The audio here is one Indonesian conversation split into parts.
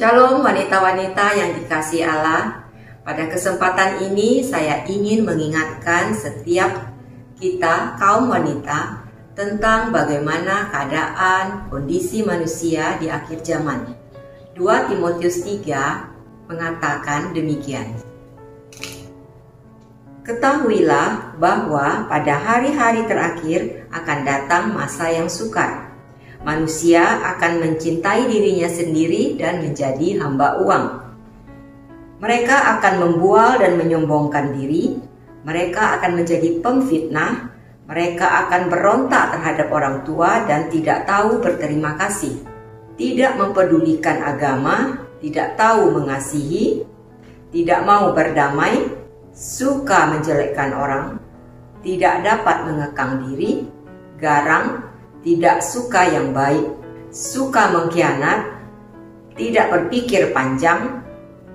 Shalom wanita-wanita yang dikasihi Allah. Pada kesempatan ini saya ingin mengingatkan setiap kita kaum wanita tentang bagaimana keadaan kondisi manusia di akhir zaman. 2 Timotius 3 mengatakan demikian. Ketahuilah bahwa pada hari-hari terakhir akan datang masa yang sukar. Manusia akan mencintai dirinya sendiri dan menjadi hamba uang. Mereka akan membual dan menyombongkan diri. Mereka akan menjadi pemfitnah. Mereka akan berontak terhadap orang tua dan tidak tahu berterima kasih. Tidak mempedulikan agama, tidak tahu mengasihi, tidak mau berdamai, suka menjelekkan orang, tidak dapat mengekang diri, garang, tidak suka yang baik, suka mengkhianat, tidak berpikir panjang,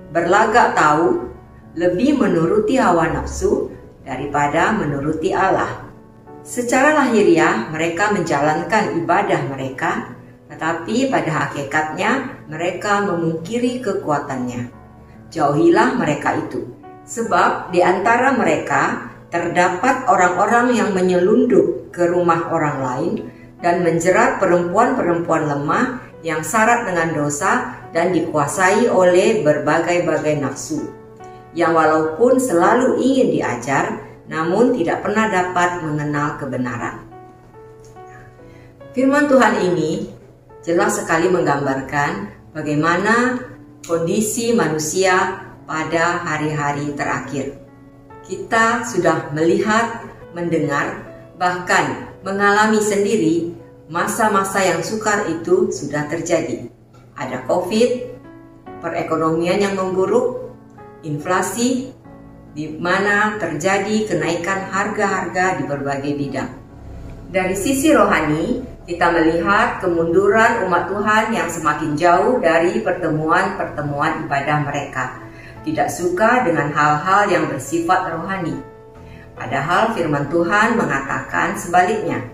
berlagak tahu, lebih menuruti hawa nafsu daripada menuruti Allah. Secara lahiriah mereka menjalankan ibadah mereka, tetapi pada hakikatnya mereka memungkiri kekuatannya. Jauhilah mereka itu, sebab di antara mereka terdapat orang-orang yang menyelundup ke rumah orang lain dan menjerat perempuan-perempuan lemah yang syarat dengan dosa dan dikuasai oleh berbagai-bagai nafsu, yang walaupun selalu ingin diajar, namun tidak pernah dapat mengenal kebenaran. Firman Tuhan ini jelas sekali menggambarkan bagaimana kondisi manusia pada hari-hari terakhir. Kita sudah melihat, mendengar, bahkan mengalami sendiri masa-masa yang sukar itu sudah terjadi. Ada COVID, perekonomian yang memburuk, inflasi, di mana terjadi kenaikan harga-harga di berbagai bidang. Dari sisi rohani, kita melihat kemunduran umat Tuhan yang semakin jauh dari pertemuan-pertemuan ibadah mereka. Tidak suka dengan hal-hal yang bersifat rohani. Padahal firman Tuhan mengatakan sebaliknya.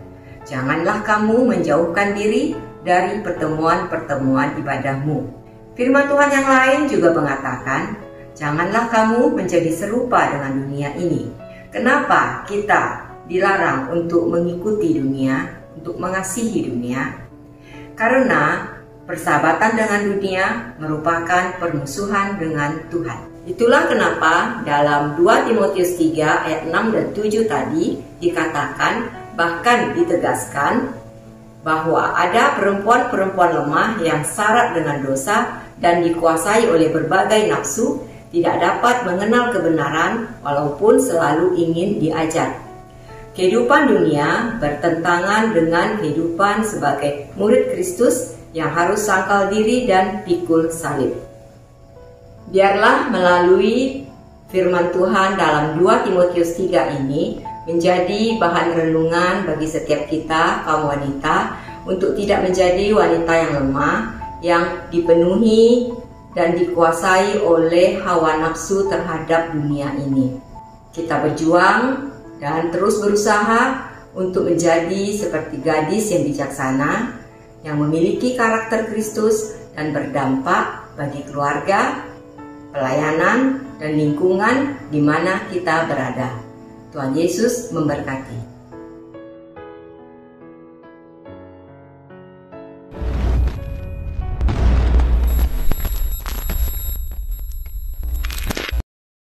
Janganlah kamu menjauhkan diri dari pertemuan-pertemuan ibadahmu. Firman Tuhan yang lain juga mengatakan, janganlah kamu menjadi serupa dengan dunia ini. Kenapa kita dilarang untuk mengikuti dunia, untuk mengasihi dunia? Karena persahabatan dengan dunia merupakan permusuhan dengan Tuhan. Itulah kenapa dalam 2 Timotius 3 ayat 6 dan 7 tadi dikatakan, bahkan ditegaskan bahwa ada perempuan-perempuan lemah yang syarat dengan dosa dan dikuasai oleh berbagai nafsu, tidak dapat mengenal kebenaran walaupun selalu ingin diajar. Kehidupan dunia bertentangan dengan kehidupan sebagai murid Kristus yang harus sangkal diri dan pikul salib. Biarlah melalui firman Tuhan dalam 2 Timotius 3 ini menjadi bahan renungan bagi setiap kita kaum wanita untuk tidak menjadi wanita yang lemah, yang dipenuhi dan dikuasai oleh hawa nafsu terhadap dunia ini. Kita berjuang dan terus berusaha untuk menjadi seperti gadis yang bijaksana, yang memiliki karakter Kristus dan berdampak bagi keluarga, pelayanan, dan lingkungan di mana kita berada. Tuhan Yesus memberkati.